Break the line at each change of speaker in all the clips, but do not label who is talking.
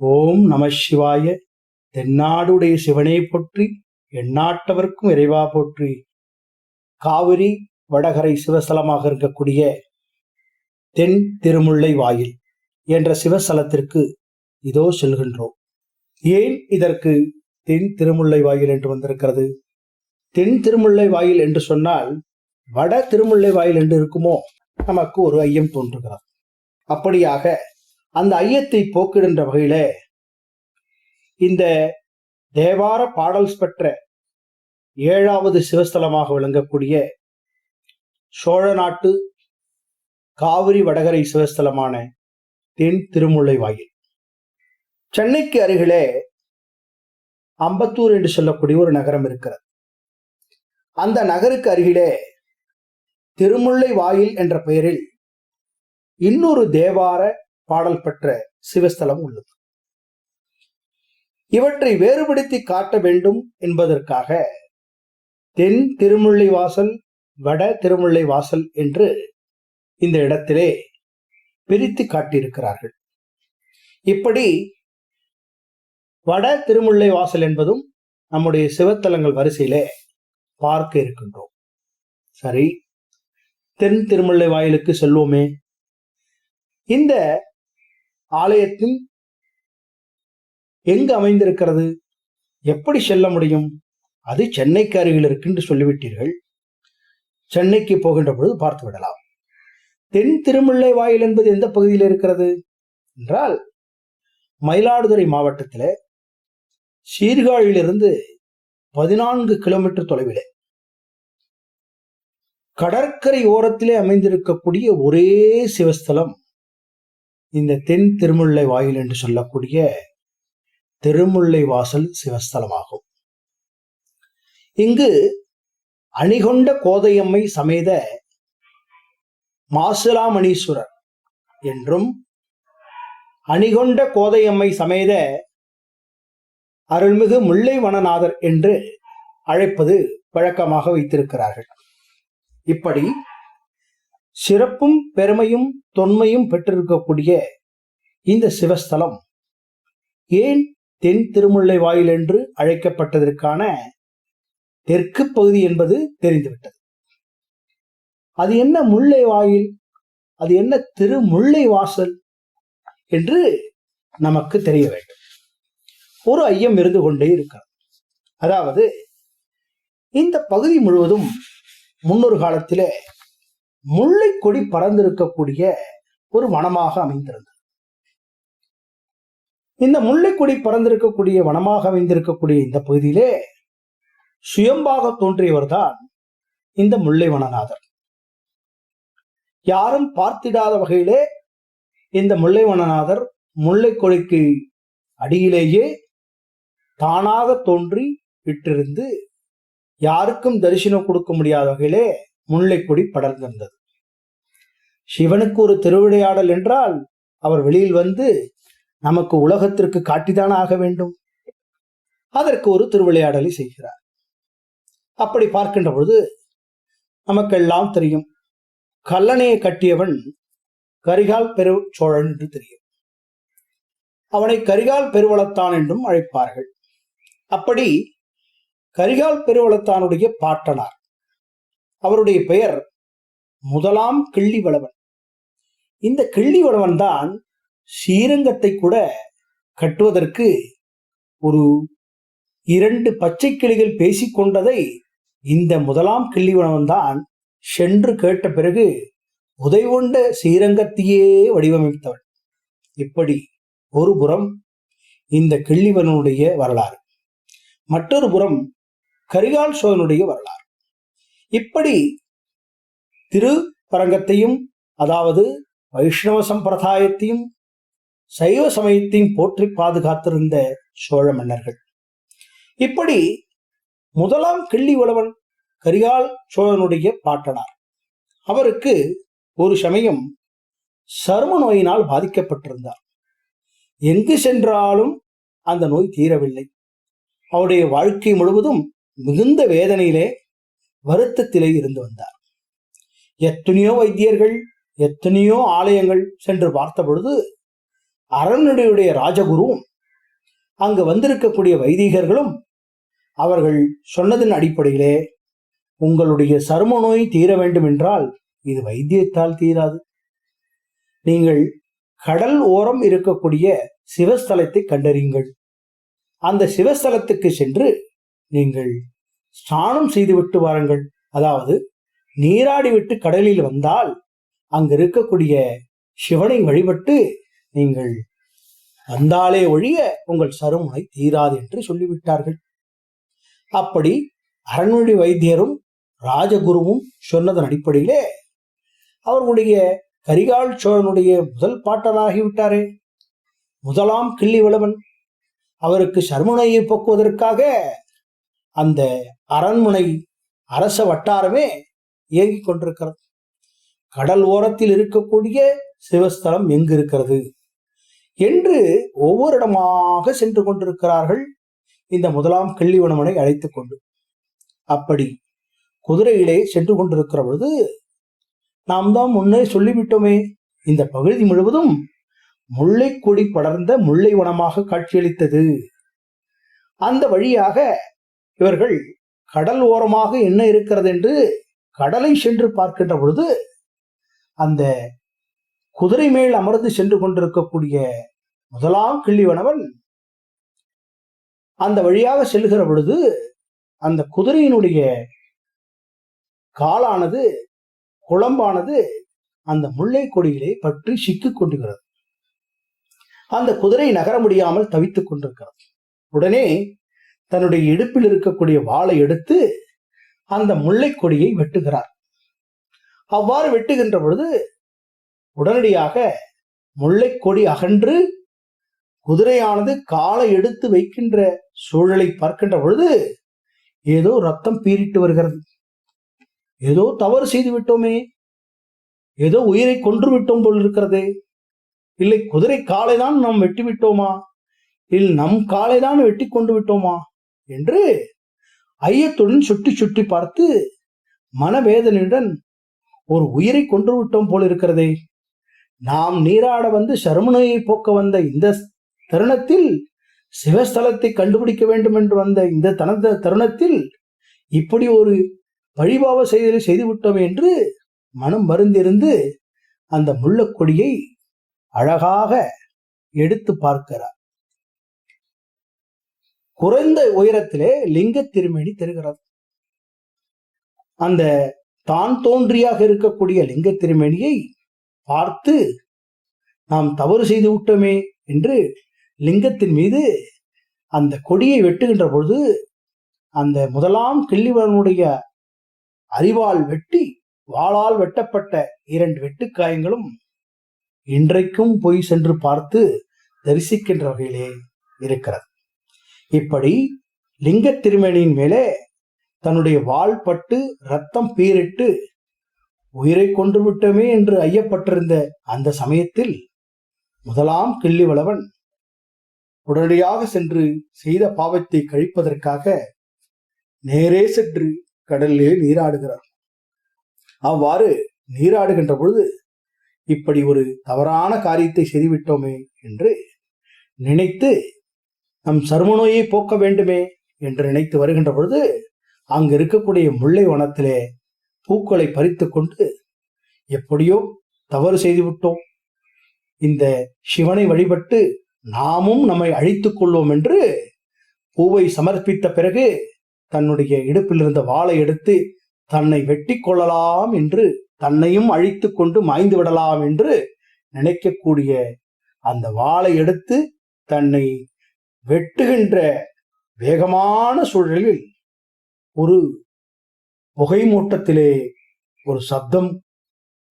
ஓம் நம சிவாய. தென்னாடுடைய சிவனை போற்றி, எந்நாட்டவர்க்கும் இறைவா போற்றி. காவிரி வடகரை சிவஸ்தலமாக இருக்கக்கூடிய தென் திருமுல்லை வாயில் என்ற சிவஸ்தலத்திற்கு இதோ செல்கின்றோம். ஏன் இதற்கு தென் திருமுல்லை வாயில் என்று வந்திருக்கிறது? தென் திருமுல்லை வாயில் என்று சொன்னால் வட திருமுல்லை வாயில் என்று இருக்குமோ? நமக்கு ஒரு ஐயம் தோன்றுகிறது. அப்படியாக அந்த ஐயத்தை போக்கிடுகின்ற வகையில இந்த தேவார பாடல் பெற்ற 7வது சிவஸ்தலமாக விளங்கக்கூடிய சோழ நாட்டு காவிரி வடகரை சிவஸ்தலமான தென் திருமுல்லை வாயில், சென்னைக்கு அருகிலே அம்பத்தூர் என்று சொல்லக்கூடிய ஒரு நகரம் இருக்கிறது. அந்த நகருக்கு அருகிலே திருமுல்லை வாயில் என்ற பெயரில் இன்னொரு தேவார பாடல் பெற்ற சிவஸ்தலம் உள்ளது. இவற்றை வேறுபடுத்தி காட்ட வேண்டும் என்பதற்காக தென் திருமுல்லை வாசல், வட திருமுல்லை வாசல் என்று இந்த இடத்திலே பிரித்து காட்டியிருக்கிறார்கள். இப்படி வட திருமுல்லை வாசல் என்பதும் நம்முடைய சிவத்தலங்கள் வரிசையிலே பார்க்க இருக்கின்றோம். சரி, தென் திருமுல்லை வாயிலுக்கு செல்வோமே. இந்த ஆலயத்தில் எங்கு அமைந்திருக்கிறது? எப்படி செல்ல முடியும்? அது சென்னைக்கு அருகில் இருக்கு என்று சொல்லிவிட்டீர்கள். சென்னைக்கு போகின்ற பொழுது பார்த்து விடலாம். தென் திருமுல்லை வாயில் என்பது எந்த பகுதியில் இருக்கிறது என்றால், மயிலாடுதுறை மாவட்டத்திலே சீர்காழியிலிருந்து 14 கிலோமீட்டர் தொலைவிலே கடற்கரை ஓரத்திலே அமைந்திருக்கக்கூடிய ஒரே சிவஸ்தலம் இந்த தென் திருமுல்லை வாயில் என்று சொல்லக்கூடிய திருமுல்லை வாசல் சிவஸ்தலமாகும். இங்கு அணிகொண்ட கோதையம்மை சமேத மாசிலாமணீஸ்வரர் என்றும், அணிகொண்ட கோதையம்மை சமேத அருள்மிகு முல்லை வனநாதர் என்று அழைப்பது வழக்கமாக வைத்திருக்கிறார்கள். இப்படி சிறப்பும் பெருமையும் தொன்மையும் பெற்றிருக்கக்கூடிய இந்த சிவஸ்தலம் ஏன் தென் திருமுல்லை வாயில் என்று அழைக்கப்பட்டதற்கான தெற்கு பகுதி என்பது தெரிந்துவிட்டது. அது என்ன முல்லை வாயில், அது என்ன திருமுல்லை வாசல் என்று நமக்கு தெரிய வேண்டும். ஒரு ஐயம் இருந்து கொண்டே இருக்கிறது. அதாவது, இந்த பகுதி முழுவதும் முன்னொரு காலத்திலே முல்லை கொடி பறந்திருக்கக்கூடிய ஒரு வனமாக அமைந்திருந்தது. இந்த முல்லை கொடி பறந்திருக்கக்கூடிய வனமாக அமைந்திருக்கக்கூடிய இந்த பகுதியிலே சுயம்பாக தோன்றியவர் தான் இந்த முல்லை வனநாதர். யாரும் பார்த்திடாத வகையிலே இந்த முல்லை வனநாதர் முல்லை கொடிக்கு அடியிலேயே தானாக தோன்றி விட்டிருந்து யாருக்கும் தரிசனம் கொடுக்க முடியாத வகையிலே முல்லை கொடி படர்ந்திருந்தது. சிவனுக்கு ஒரு திருவிளையாடல் என்றால் அவர் வெளியில் வந்து நமக்கு உலகத்திற்கு காட்டித்தானே ஆக வேண்டும். அதற்கு ஒரு திருவிளையாடலை செய்கிறார். அப்படி பார்க்கின்ற பொழுது நமக்கெல்லாம் தெரியும், கல்லணையை கட்டியவன் கரிகால் பெரு சோழன் என்று தெரியும். அவனை கரிகால் பெருவளத்தான் என்றும் அழைப்பார்கள். அப்படி கரிகால் பெருவளத்தானுடைய பாட்டனார், அவருடைய பெயர் முதலாம் கிள்ளிவளவன். இந்த கிள்ளிவளவன் தான் ஸ்ரீரங்கத்தை கூட கட்டுவதற்கு ஒரு 2 பச்சை கிளிகள் பேசிக்கொண்டதை இந்த முதலாம் கிள்ளிவளவன் தான் சென்று கேட்ட பிறகு உதைகொண்ட ஸ்ரீரங்கத்தையே வடிவமைத்தவன். இப்படி ஒரு புறம் இந்த கிள்ளிவளவனுடைய வரலாறு, மற்றொரு புறம் கரிகால் சோழனுடைய வரலாறு. இப்படி திருப்பரங்கத்தையும், அதாவது வைஷ்ணவ சம்பிரதாயத்தையும் சைவ சமயத்தையும் போற்றி பாதுகாத்திருந்த சோழ மன்னர்கள். இப்படி முதலாம் கிள்ளிவளவன் கரிகால் சோழனுடைய பாட்டனார். அவருக்கு ஒரு சமயம் சரும நோயினால் பாதிக்கப்பட்டிருந்தார். எங்கு சென்றாலும் அந்த நோய் தீரவில்லை. அவருடைய வாழ்க்கை முழுவதும் மிகுந்த வேதனையிலே, வருத்தத்திலே இருந்து வந்தார். எத்தனையோ வைத்தியர்கள், எத்தனையோ ஆலயங்கள் சென்று பார்த்த பொழுது அரண்மனையுடைய ராஜகுருவும் அங்கு வந்திருக்கக்கூடிய வைதிகர்களும் அவர்கள் சொன்னதன் அடிப்படையிலே உங்களுடைய சரும நோய் தீர வேண்டும் என்றால் இது வைத்தியத்தால் தீராது. நீங்கள் கடல் ஓரம் இருக்கக்கூடிய சிவஸ்தலத்தை கண்டறியுங்கள். அந்த சிவஸ்தலத்துக்கு சென்று நீங்கள் ஸ்நானம் செய்துவிட்டு வாருங்கள். அதாவது நீராடி விட்டு கடலில் வந்தால் அங்கு இருக்கக்கூடிய சிவனை வழிபட்டு நீங்கள் வந்தாலே ஒழிய உங்கள் சருமனை தீராது என்று சொல்லிவிட்டார்கள். அப்படி அரண்மொழி வைத்தியரும் ராஜகுருவும் சொன்னதன் அடிப்படையிலே அவர்களுடைய கரிகால் சோழனுடைய முதல் பாட்டனாகிவிட்டாரே முதலாம் கிள்ளிவளவன் அவருக்கு சருமனையை போக்குவதற்காக அந்த அரண்மனை அரச வட்டாரமே இயங்கிக் கொண்டிருக்கிறது. கடல் ஓரத்தில் இருக்கக்கூடிய சிவஸ்தலம் எங்கு இருக்கிறது என்று ஒவ்வொரு இடமாக சென்று கொண்டிருக்கிறார்கள் இந்த முதலாம் கிள்ளிவளவனை அழைத்துக் கொண்டு. அப்படி குதிரையிலே சென்று கொண்டிருக்கிற பொழுது நாம் தான் முன்னே சொல்லிவிட்டோமே, இந்த பகுதி முழுவதும் முல்லை கொடி படர்ந்த முல்லை வனமாக காட்சியளித்தது. அந்த வழியாக இவர்கள் கடல் ஓரமாக என்ன இருக்கிறது என்று கடலை சென்று பார்க்கின்ற பொழுது அந்த குதிரை மேல் அமர்ந்து சென்று கொண்டிருக்கக்கூடிய முதலாம் கிள்ளிவளவன் அந்த வழியாக செல்கிற பொழுது அந்த குதிரையினுடைய காலானது குளம்பானது அந்த முல்லை கொடியிலே பற்றி சிக்கிக் கொண்டிருக்கிறது. அந்த குதிரை நகர முடியாமல் தவித்துக் கொண்டிருக்கிறது. உடனே தன்னுடைய இடுப்பில் இருக்கக்கூடிய வாளை எடுத்து அந்த முல்லை கொடியை வெட்டுகிறார். அவ்வாறு வெட்டுகின்ற பொழுது உடனடியாக முல்லை கொடி அகன்று குதிரையானது காலை எடுத்து வைக்கின்ற சூழலை பார்க்கின்ற பொழுது ஏதோ ரத்தம் பீறிட்டு வருகிறது. ஏதோ தவறு செய்து விட்டோமே, ஏதோ உயிரை கொன்று விட்டோம் போல் இருக்கிறதே, இல்லை குதிரை காலை தான் நாம் வெட்டி விட்டோமா, இல்லை நம் காலை தான் வெட்டி கொண்டு விட்டோமா என்று ஐயத்துடன் சுட்டி சுட்டி பார்த்து மனவேதனையுடன் ஒரு உயிரை கொன்று விட்டோம் போல் இருக்கிறதே, நாம் நீராட வந்து சருமனையை போக்க வந்த இந்த தருணத்தில் சிவஸ்தலத்தை கண்டுபிடிக்க வேண்டும் என்று வந்த இந்த தருணத்தில் இப்படி ஒரு வழிபாவ செய்தலை செய்துவிட்டோம் என்று மனம் வருந்திருந்து அந்த முள்ளக்கொடியை அழகாக எடுத்து பார்க்கிறார். குறைந்த உயரத்திலே லிங்க திருமேனி தெரிகிறது. அந்த தான் தோன்றியாக இருக்கக்கூடிய லிங்க திருமேனியை பார்த்து நாம் தவறு செய்து விட்டோமே என்று லிங்கத்தின் மீது அந்த கொடியை வெட்டுகின்ற பொழுது அந்த முதலாம் கிள்ளிவளவனுடைய அறிவால் வெட்டி வாளால் வெட்டப்பட்ட 2 வெட்டுக்காயங்களும் இன்றைக்கும் போய் சென்று பார்த்து தரிசிக்கின்ற வகையிலே இருக்கிறது. இப்படி லிங்க திருமேனியின் மேலே தன்னுடைய வாள் பட்டு ரத்தம் பீரிட்டு உயிரை கொன்று விட்டோமே என்று ஐயப்பட்டிருந்த அந்த சமயத்தில் முதலாம் கிள்ளிவளவன் உடனடியாக சென்று செய்த பாவத்தை கழிப்பதற்காக நேரே சென்று கடலிலே நீராடுகிறார். அவ்வாறு நீராடுகின்ற பொழுது இப்படி ஒரு தவறான காரியத்தை செய்துவிட்டோமே என்று நினைத்து நம் சரும நோயை போக்க வேண்டுமே என்று நினைத்து வருகின்ற பொழுது அங்கு இருக்கக்கூடிய முல்லை வனத்திலே பூக்களை பறித்து கொண்டு எப்படியோ தவறு செய்துவிட்டோம், இந்த சிவனை வழிபட்டு நாமும் நம்மை அழித்துக் கொள்வோம் என்று பூவை சமர்ப்பித்த பிறகு தன்னுடைய இடுப்பில் இருந்த வாளை எடுத்து தன்னை வெட்டி கொள்ளலாம் என்று தன்னையும் அழித்து கொண்டு மாய்ந்து விடலாம் என்று நினைக்கக்கூடிய அந்த வாளை எடுத்து தன்னை வெட்டுகின்ற வேகமான சூழலில் ஒரு புகை மூட்டத்திலே ஒரு சப்தம்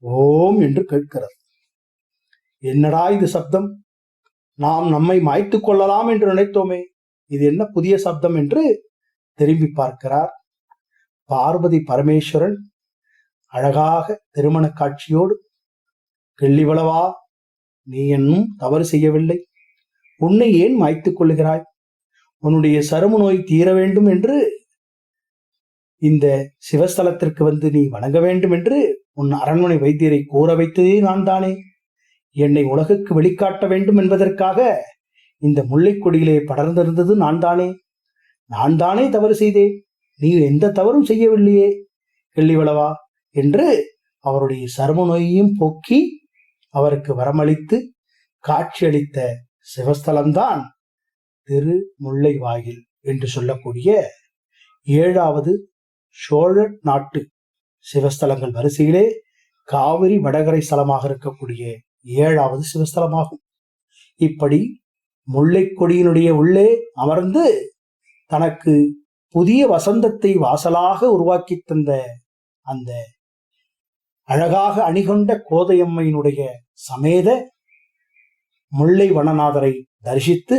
ஓம் என்று கேட்கிறது. என்னடா இது சப்தம், நாம் நம்மை மாய்த்து கொள்ளலாம் என்று நினைத்தோமே, இது என்ன புதிய சப்தம் என்று திரும்பி பார்க்கிறார். பார்வதி பரமேஸ்வரன் அழகாக திருமண காட்சியோடு, கிள்ளிவளவா, நீ இன்னும் தவறு செய்யவில்லை, உன்னை ஏன் மாய்த்துக் கொள்ளுகிறாய், உன்னுடைய சரும நோய் தீர வேண்டும் என்று இந்த சிவஸ்தலத்திற்கு வந்து நீ வணங்க வேண்டும் என்று உன் அரண்மனை வைத்தியரை கூற வைத்ததே நான் தானே, என்னை உலகுக்கு வெளிக்காட்ட வேண்டும் என்பதற்காக இந்த முல்லைக்கொடியிலே படர்ந்திருந்தது நான் தானே தவறு செய்தேன், நீ எந்த தவறும் செய்யவில்லையே கிள்ளிவளவா என்று அவருடைய சர்ம நோயையும் போக்கி அவருக்கு வரமளித்து காட்சியளித்த சிவஸ்தலம்தான் திருமுல்லை வாயில் என்று சொல்லக்கூடிய 7வது சோழ நாட்டு சிவஸ்தலங்கள் வரிசையிலே காவிரி வடகரை ஸ்தலமாக இருக்கக்கூடிய 7வது சிவஸ்தலமாகும். இப்படி முல்லைக்கொடியினுடைய உள்ளே அமர்ந்து தனக்கு புதிய வசந்தத்தை வாசலாக உருவாக்கி தந்த அந்த அழகாக அணிகொண்ட கோதையம்மையினுடைய சமேத முல்லை வனநாதரை தரிசித்து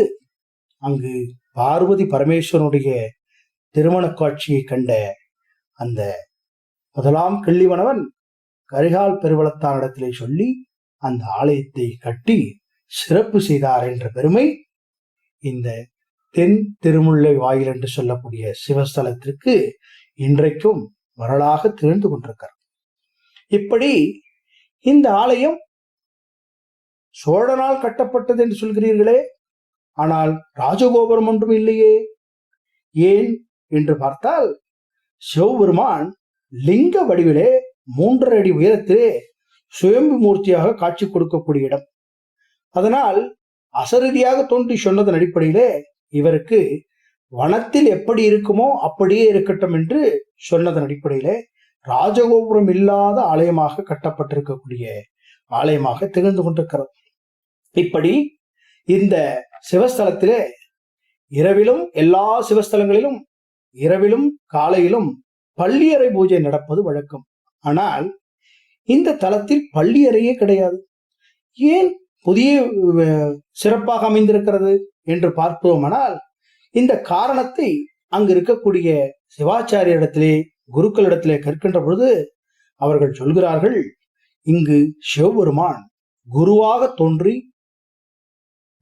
அங்கு பார்வதி பரமேஸ்வரனுடைய திருமண காட்சியை கண்ட அந்த முதலாம் கிள்ளிவனவன் கரிகால் பெருவளத்தானிடத்திலே சொல்லி அந்த ஆலயத்தை கட்டி சிறப்பு செய்தார் என்ற பெருமை இந்த தென் திருமுல்லை வாயில் என்று சொல்லக்கூடிய சிவஸ்தலத்திற்கு இன்றைக்கும் வரலாக திகழ்ந்து கொண்டிருக்கிறார். இப்படி இந்த ஆலயம் சோழனால் கட்டப்பட்டது என்று சொல்கிறீர்களே, ஆனால் ராஜகோபுரம் ஒன்றும் இல்லையே, ஏன் என்று பார்த்தால் சிவபெருமான் லிங்க வடிவிலே 3 அடி உயரத்திலே சுயம்பு மூர்த்தியாக காட்சி கொடுக்கக்கூடிய இடம். அதனால் அசரீதியாக தோன்றி சொன்னதன் அடிப்படையிலே இவருக்கு வனத்தில் எப்படி இருக்குமோ அப்படியே இருக்கட்டும் என்று சொன்னதன் அடிப்படையிலே ராஜகோபுரம் இல்லாத ஆலயமாக கட்டப்பட்டிருக்கக்கூடிய ஆலயமாக திகழ்ந்து கொண்டிருக்கிறது. இப்படி இந்த சிவஸ்தலத்திலே இரவிலும் எல்லா சிவஸ்தலங்களிலும் இரவிலும் காலையிலும் பள்ளியறை பூஜை நடப்பது வழக்கம். ஆனால் இந்த தலத்தில் பள்ளியறையே கிடையாது. ஏன் புதிய சிறப்பாக அமைந்திருக்கிறது என்று பார்ப்போமானால் இந்த காரணத்தை அங்கு இருக்கக்கூடிய சிவாச்சாரியரிடத்திலே குருக்களிடத்திலே கற்கின்ற பொழுது அவர்கள் சொல்கிறார்கள், இங்கு சிவபெருமான் குருவாக தோன்றி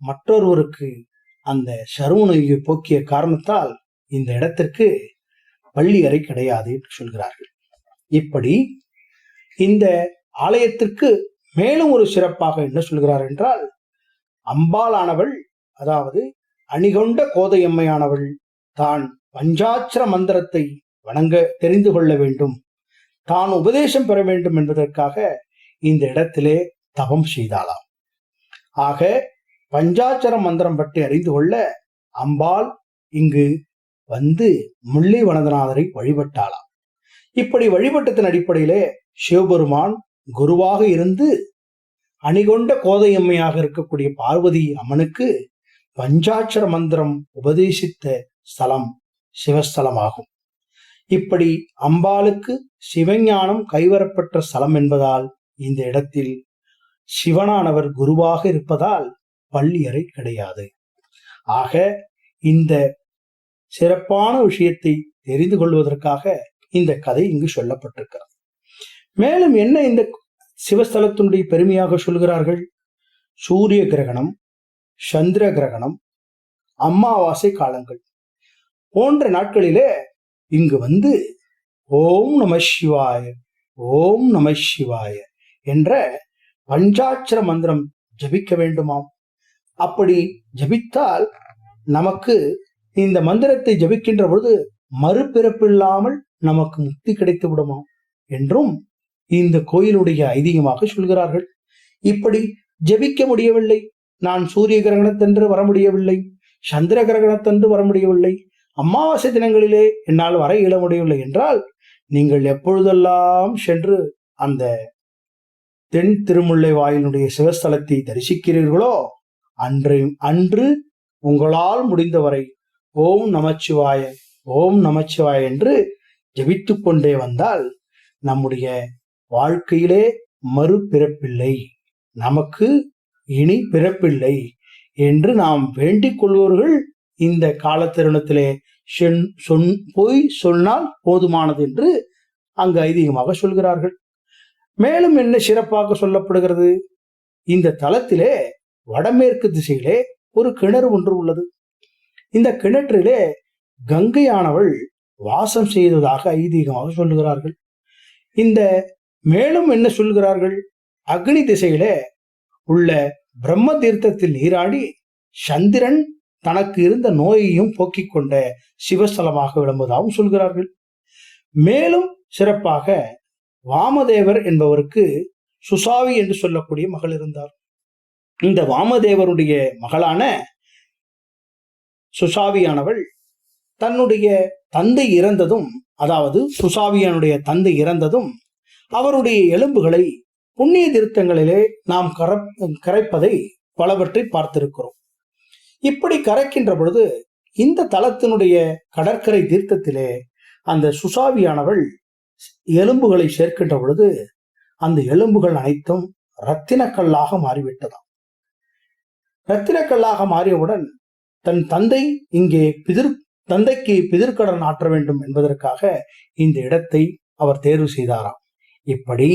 மற்றொருவருக்கு அந்த சருமநோயை போக்கிய காரணத்தால் இந்த இடத்திற்கு பள்ளி அறை கிடையாது என்று சொல்கிறார்கள். இப்படி இந்த ஆலயத்திற்கு மேலும் ஒரு சிறப்பாக என்ன சொல்கிறார் என்றால், அம்பாளானவள், அதாவது அணிகொண்ட கோதையம்மையானவள் தான் பஞ்சாட்சர மந்திரத்தை வணங்க தெரிந்து கொள்ள வேண்டும், தான் உபதேசம் பெற வேண்டும் என்பதற்காக இந்த இடத்திலே தவம் செய்தாளாம். ஆக பஞ்சாட்சர மந்திரம் பற்றி அறிந்து கொள்ள அம்பாள் இங்கு வந்து முல்லை வனநாதரை வழிபட்டாளாம். இப்படி வழிபட்டதன் அடிப்படையிலே சிவபெருமான் குருவாக இருந்து அணிகொண்ட கோதையம்மையாக இருக்கக்கூடிய பார்வதி அம்மனுக்கு பஞ்சாட்சர மந்திரம் உபதேசித்த ஸ்தலம் சிவஸ்தலமாகும். இப்படி அம்பாளுக்கு சிவஞானம் கைவரப்பட்ட ஸ்தலம் என்பதால் இந்த இடத்தில் சிவனானவர் குருவாக இருப்பதால் பள்ளியறை கிடையாது. ஆக இந்த சிறப்பான விஷயத்தை தெரிந்து கொள்வதற்காக இந்த கதை இங்கு சொல்லப்பட்டிருக்கிறது. மேலும் என்ன இந்த சிவஸ்தலத்தினுடைய பெருமையாக சொல்கிறார்கள்? சூரிய கிரகணம், சந்திர கிரகணம், அமாவாசை காலங்கள் போன்ற நாட்களிலே இங்கு வந்து ஓம் நம சிவாய ஓம் நம சிவாய என்ற பஞ்சாட்சர மந்திரம் ஜபிக்க வேண்டுமாம். அப்படி ஜபித்தால் நமக்கு இந்த மந்திரத்தை ஜபிக்கின்ற பொழுது மறுபிறப்பில்லாமல் நமக்கு முக்தி கிடைத்து விடுமாம் என்றும் இந்த கோயிலுடைய ஐதீகமாக சொல்கிறார்கள். இப்படி ஜபிக்க முடியவில்லை, நான் சூரிய கிரகணத்தன்று வர முடியவில்லை, சந்திர கிரகணத்தன்று வர முடியவில்லை, அமாவாசை தினங்களிலே என்னால் வர இயல முடியவில்லை என்றால் நீங்கள் எப்பொழுதெல்லாம் சென்று அந்த தென் திருமுல்லை வாயிலுடைய சிவஸ்தலத்தை தரிசிக்கிறீர்களோ அன்று உங்களால் முடிந்தவரை ஓம் நமச்சிவாய ஓம் நமச்சிவாய என்று ஜபித்துக் கொண்டே வந்தால் நம்முடைய வாழ்க்கையிலே மறுபிறப்பில்லை, நமக்கு இனி பிறப்பில்லை என்று நாம் வேண்டிக் கொள்வர்கள் இந்த கால தருணத்திலே போய் சொன்னால் போதுமானது என்று அங்கு ஐதீகமாக சொல்கிறார்கள். மேலும் என்ன சிறப்பாக சொல்லப்படுகிறது? இந்த தலத்திலே வடமேற்கு திசையிலே ஒரு கிணறு ஒன்று உள்ளது. இந்த கிணற்றிலே கங்கையானவள் வாசம் செய்ததாக ஐதீகமாக சொல்லுகிறார்கள். இந்த மேலும் என்ன சொல்கிறார்கள்? அக்னி திசையிலே உள்ள பிரம்ம தீர்த்தத்தில் நீராடி சந்திரன் தனக்கு இருந்த நோயையும் போக்கிக் கொண்ட சிவஸ்தலமாக விளம்புவதாகவும் சொல்கிறார்கள். மேலும் சிறப்பாக வாமதேவர் என்பவருக்கு சுசாவி என்று சொல்லக்கூடிய மகள் இருந்தார். இந்த வாமதேவருடைய மகளான சுசாவியானவள் தன்னுடைய தந்தை இறந்ததும், அதாவது சுசாவியானுடைய தந்தை இறந்ததும் அவருடைய எலும்புகளை புண்ணிய தீர்த்தங்களிலே நாம் கரைப்பதை பலவற்றை பார்த்திருக்கிறோம். இப்படி கரைக்கின்ற பொழுது இந்த தலத்தினுடைய கடற்கரை தீர்த்தத்திலே அந்த சுசாவியானவள் எலும்புகளை சேர்க்கின்ற பொழுது அந்த எலும்புகள் அனைத்தும் இரத்தினக்கல்லாக மாறிவிட்டதாம். இரத்தினக்கல்லாக மாறியவுடன் தன் தந்தை இங்கே தந்தைக்கு பிதிர்க்கடன் ஆற்ற வேண்டும் என்பதற்காக இந்த இடத்தை அவர் தேர்வு செய்தாராம். இப்படி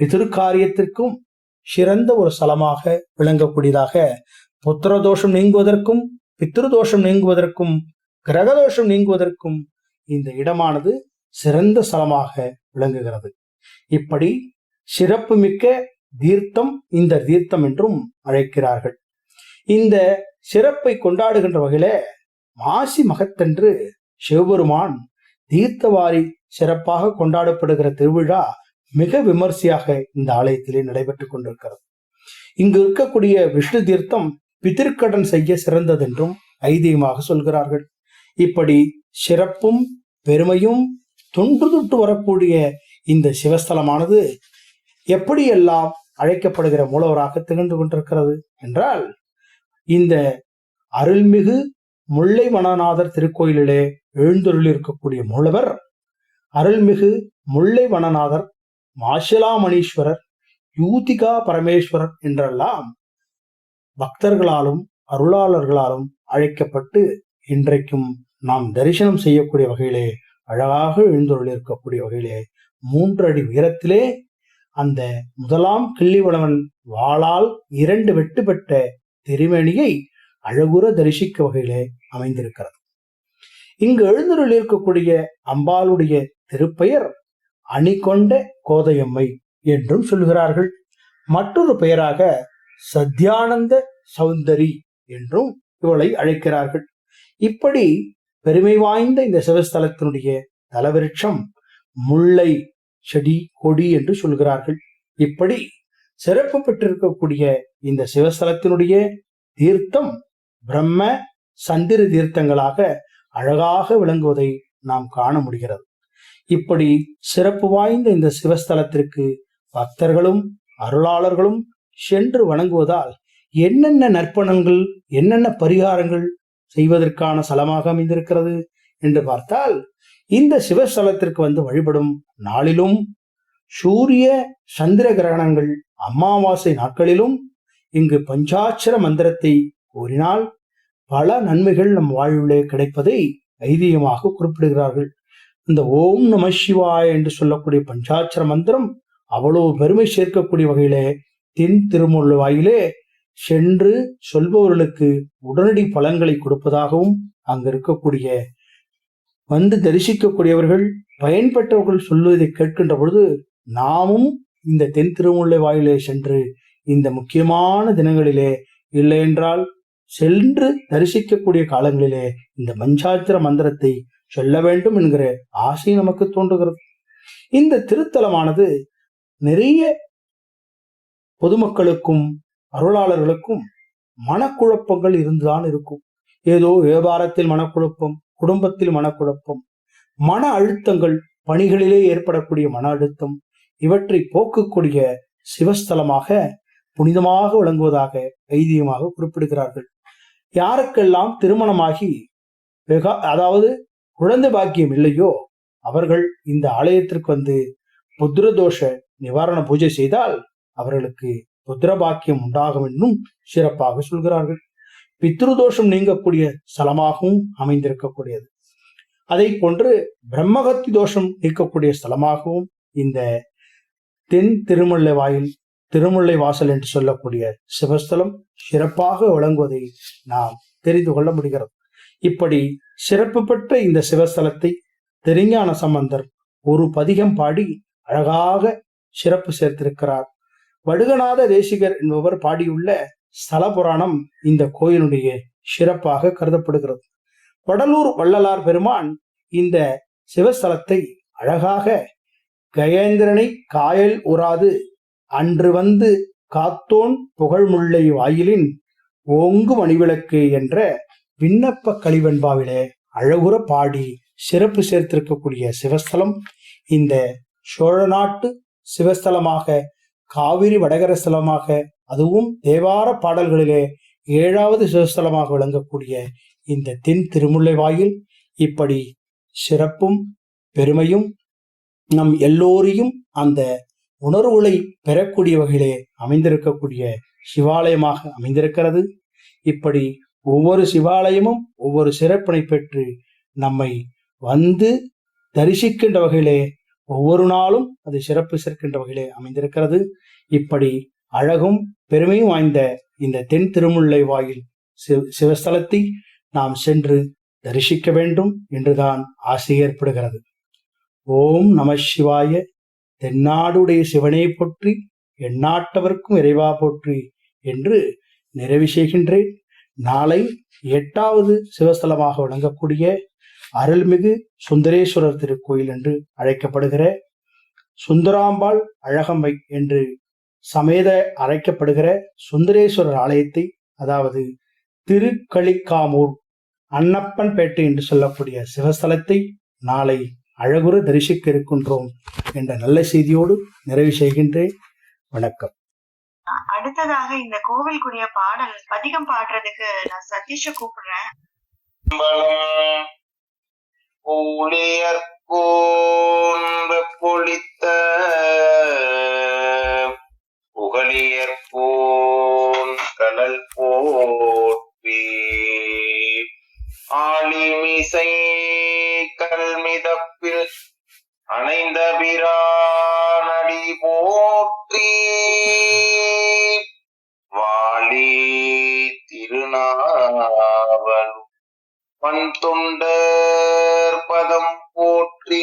பிதிர்காரியத்திற்கும் சிறந்த ஒரு ஸ்தலமாக விளங்கக்கூடியதாக புத்திரதோஷம் நீங்குவதற்கும், பித்ருதோஷம் நீங்குவதற்கும், கிரகதோஷம் நீங்குவதற்கும் இந்த இடமானது சிறந்த ஸ்தலமாக விளங்குகிறது. இப்படி சிறப்பு மிக்க தீர்த்தம் இந்த தீர்த்தம் என்றும் அழைக்கிறார்கள். இந்த சிறப்பை கொண்டாடுகின்ற வகையில மாசி மகத்தன்று சிவபெருமான் தீர்த்தவாரி சிறப்பாக கொண்டாடப்படுகிற திருவிழா மிக விமர்சையாக இந்த ஆலயத்திலே நடைபெற்றுக் கொண்டிருக்கிறது. இங்கு இருக்கக்கூடிய விஷ்ணு தீர்த்தம் பிதிர்க்கடன் செய்ய சிறந்ததென்றும் ஐதீகமாக சொல்கிறார்கள். இப்படி சிறப்பும் பெருமையும் தொன்று தொட்டு வரக்கூடிய இந்த சிவஸ்தலமானது எப்படியெல்லாம் அழைக்கப்படுகிற மூலவராக திகழ்ந்து கொண்டிருக்கிறது என்றால், இந்த அருள்மிகு முல்லை வனநாதர் திருக்கோயிலிலே எழுந்தருளி இருக்கக்கூடிய மூலவர் அருள்மிகு முல்லை வனநாதர், மாசிலாமணீஸ்வரர், யூதிகா பரமேஸ்வரர் என்றெல்லாம் பக்தர்களாலும் அருளாளர்களாலும் அழைக்கப்பட்டு இன்றைக்கும் நாம் தரிசனம் செய்யக்கூடிய வகையிலே அழகாக எழுந்தருளி இருக்கக்கூடிய வகையிலே 3 அடி உயரத்திலே அந்த முதலாம் கிள்ளிவளவன் வாளால் 2 வெட்டு பெற்ற திருமேனியை அழகுற தரிசிக்க வகையிலே அமைந்திருக்கிறது. இங்கு எழுந்தருளி இருக்கக்கூடிய அம்பாளுடைய திருப்பெயர் அணிகொண்ட கோதையம்மை என்றும் சொல்கிறார்கள். மற்றொரு பெயராக சத்யானந்த சௌந்தரி என்றும் இவளை அழைக்கிறார்கள். இப்படி பெருமை வாய்ந்த இந்த சிவஸ்தலத்தினுடைய தலவிருட்சம் முல்லை செடி கொடி என்று சொல்கிறார்கள். இப்படி சிறப்பு பெற்றிருக்கக்கூடிய இந்த சிவஸ்தலத்தினுடைய தீர்த்தம் பிரம்ம சந்திர தீர்த்தங்களாக அழகாக விளங்குவதை நாம் காண முடிகிறது. இப்படி சிறப்பு வாய்ந்த இந்த சிவஸ்தலத்திற்கு பக்தர்களும் அருளாளர்களும் சென்று வணங்குவதால் என்னென்ன நற்பணங்கள், என்னென்ன பரிகாரங்கள் செய்வதற்கான ஸ்தலமாக அமைந்திருக்கிறது என்று பார்த்தால், இந்த சிவஸ்தலத்திற்கு வந்து வழிபடும் நாளிலும், சூரிய சந்திர கிரகணங்கள் அமாவாசை நாட்களிலும் இங்கு பஞ்சாட்சர மந்திரத்தை கூறினால் பல நன்மைகள் நம் வாழ்விலே கிடைப்பதை ஐதீகமாக குறிப்பிடுகிறார்கள். இந்த ஓம் நம சிவாய என்று சொல்லக்கூடிய பஞ்சாட்சர மந்திரம் அவ்வளவு பெருமை சேர்க்கக்கூடிய வகையிலே தென் திருமுல்லைவாயிலே சென்று சொல்பவர்களுக்கு உடனடி பலன்களை கொடுப்பதாகவும், அங்கு இருக்கக்கூடிய வந்து தரிசிக்கக்கூடியவர்கள் பயன்பெற்றவர்கள் சொல்வதை கேட்கின்ற பொழுது நாமும் இந்த தென் திருமுல்லைவாயிலே சென்று இந்த முக்கியமான தினங்களிலே, இல்லை என்றால் சென்று தரிசிக்கக்கூடிய காலங்களிலே இந்த பஞ்சாட்சர மந்திரத்தை சொல்ல வேண்டும் என்கிற ஆசை நமக்கு தோன்றுகிறது. இந்த திருத்தலமானது நிறைய பொதுமக்களுக்கும் அருளாளர்களுக்கும் மனக்குழப்பங்கள் இருந்துதான் இருக்கும். ஏதோ வியாபாரத்தில் மனக்குழப்பம், குடும்பத்தில் மனக்குழப்பம், மன அழுத்தங்கள், பணிகளிலே ஏற்படக்கூடிய மன அழுத்தம், இவற்றை போக்கக்கூடிய சிவஸ்தலமாக புனிதமாக விளங்குவதாக ஐதீகமாக குறிப்பிடுகிறார்கள். யாருக்கெல்லாம் திருமணமாகி அதாவது குழந்தை பாக்கியம் இல்லையோ அவர்கள் இந்த ஆலயத்திற்கு வந்து புத்திரதோஷ நிவாரண பூஜை செய்தால் அவர்களுக்கு புத்திர பாக்கியம் உண்டாகும் என்றும் சிறப்பாக சொல்கிறார்கள். பித்ருதோஷம் நீங்கக்கூடிய ஸ்தலமாகவும் அமைந்திருக்கக்கூடியது. அதை போன்று பிரம்மகத்தி தோஷம் நீக்கக்கூடிய ஸ்தலமாகவும் இந்த தென் திருமுல்லை வாசல் என்று சொல்லக்கூடிய சிவஸ்தலம் சிறப்பாக விளங்குவதை நாம் தெரிந்து கொள்ள முடிகிறது. இப்படி சிறப்பு பெற்ற இந்த சிவஸ்தலத்தை திருஞான சம்பந்தர் ஒரு பதிகம் பாடி அழகாக சிறப்பு சேர்த்திருக்கிறார். வடுகநாத தேசிகர் என்பவர் பாடியுள்ள ஸ்தல புராணம் இந்த கோயிலுடைய சிறப்பாக கருதப்படுகிறது. வடலூர் வள்ளலார் பெருமான் இந்த சிவஸ்தலத்தை அழகாக கயேந்திரனை காயல் உறாது அன்று வந்து காத்தோன் புகழ்முல்லை வாயிலின் ஓங்கு மணிவிளக்கு என்ற விண்ணப்ப கலிவெண்பாவிலே அழகுற பாடி சிறப்பு சேர்த்திருக்கக்கூடிய சிவஸ்தலம் இந்த சோழ நாட்டு சிவஸ்தலமாக, காவிரி வடகர ஸ்தலமாக, அதுவும் தேவார பாடல்களிலே 7வது சிவஸ்தலமாக விளங்கக்கூடிய இந்த தென் திருமுல்லை வாயில் இப்படி சிறப்பும் பெருமையும் நம் எல்லோரையும் அந்த உணர்வுகளை பெறக்கூடிய வகையிலே அமைந்திருக்கக்கூடிய சிவாலயமாக அமைந்திருக்கிறது. இப்படி ஒவ்வொரு சிவாலயமும் ஒவ்வொரு சிறப்பினை பெற்று நம்மை வந்து தரிசிக்கின்ற வகையிலே ஒவ்வொரு நாளும் அது சிறப்பு சேர்க்கின்ற வகையிலே அமைந்திருக்கிறது. இப்படி அழகும் பெருமையும் வாய்ந்த இந்த தென் திருமுல்லை வாயில் சிவஸ்தலத்தை நாம் சென்று தரிசிக்க வேண்டும் என்றுதான் ஆசை ஏற்படுகிறது. ஓம் நம சிவாய. தென்னாடுடைய சிவனே போற்றி, எந்நாட்டவர்க்கும் இறைவா போற்றி என்று நிறைவு செய்கின்றேன். நாளை 8வது சிவஸ்தலமாக விளங்கக்கூடிய அருள்மிகு சுந்தரேஸ்வரர் திருக்கோயில் என்று அழைக்கப்படுகிற சுந்தராம்பாள் அழகம்மை என்று சமேத அழைக்கப்படுகிற சுந்தரேஸ்வரர் ஆலயத்தை, அதாவது திருக்களிக்காமூர் அன்னப்பன் பேட்டை என்று சொல்லக்கூடிய சிவஸ்தலத்தை நாளை அழகுற தரிசிக்க இருக்கின்றோம் என்ற நல்ல செய்தியோடு நிறைவு செய்கின்றேன். வணக்கம்.
அடுத்ததாக இந்த கோவிலுக்குரிய பாடல் பதிகம் பாடுறதுக்கு நான் சதீஷ கூப்பிடுறேன்.
பொழித்த புகழியற்போன் கடல் போற்றி ஆளிமிசை கல்மிதப்பில் அணைந்த பிரானடி போற்றி வாழி திருநாவல் பண் தொண்டர் பதம் போற்றி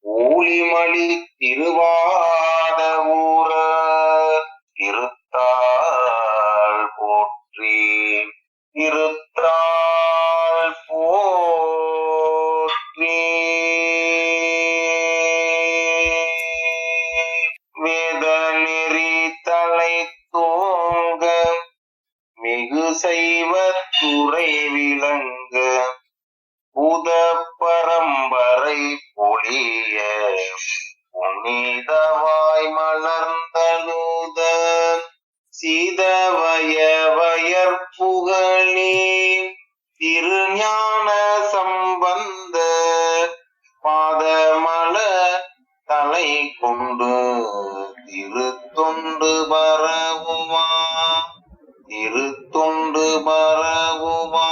ஊழிமணி திருவாத ஊர திருத்தாள் போற்றி திருத்தாள் போற்றி வேத நெறி தலை தோங்க மிகு செய்வ துறை விளங்க பூத பரம்பரை பொழிய புனிதவாய் மலர்ந்தழுத சீதவய வயற்புகழி திருஞான சம்பந்த பாதமல தலை கொண்டு திருத்தொண்டு பரவுவா திருத்தொண்டு பரவுவா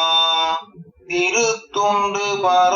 திருத்தொண்டு பர